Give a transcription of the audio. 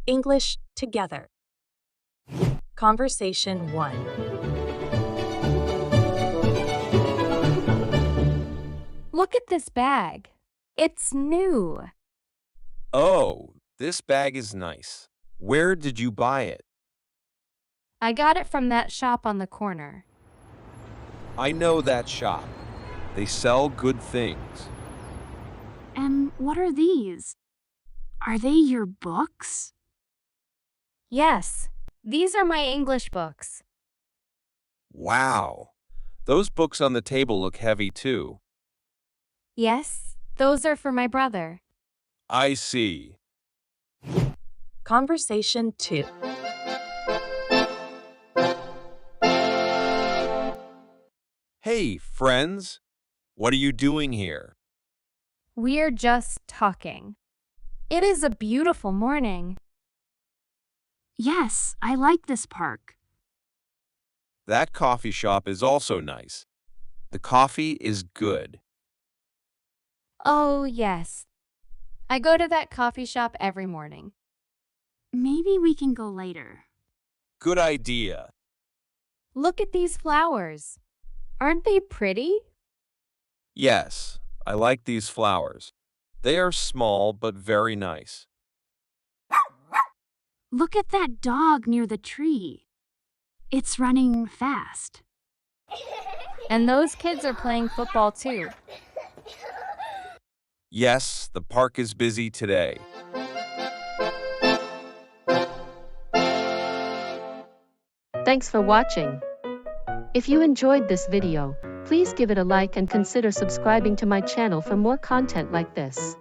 English together. Conversation 1. Look at this bag. It's new. Oh, this bag is nice. Where did you buy it? I got it from that shop on the corner. I know that shop. They sell good things. And what are these? Are they your books? Yes, these are my English books. Wow. Those books on the table look heavy too. Yes, those are for my brother. I see. Conversation 2. Hey, friends. What are you doing here? We're just talking. It is a beautiful morning. Yes, I like this park. That coffee shop is also nice. The coffee is good. Oh, yes. I go to that coffee shop every morning. Maybe we can go later. Good idea. Look at these flowers. Aren't they pretty? Yes, I like these flowers. They are small but very nice. Look at that dog near the tree. It's running fast. And those kids are playing football too. Yes, the park is busy today. Thanks for watching. If you enjoyed this video, please give it a like and consider subscribing to my channel for more content like this.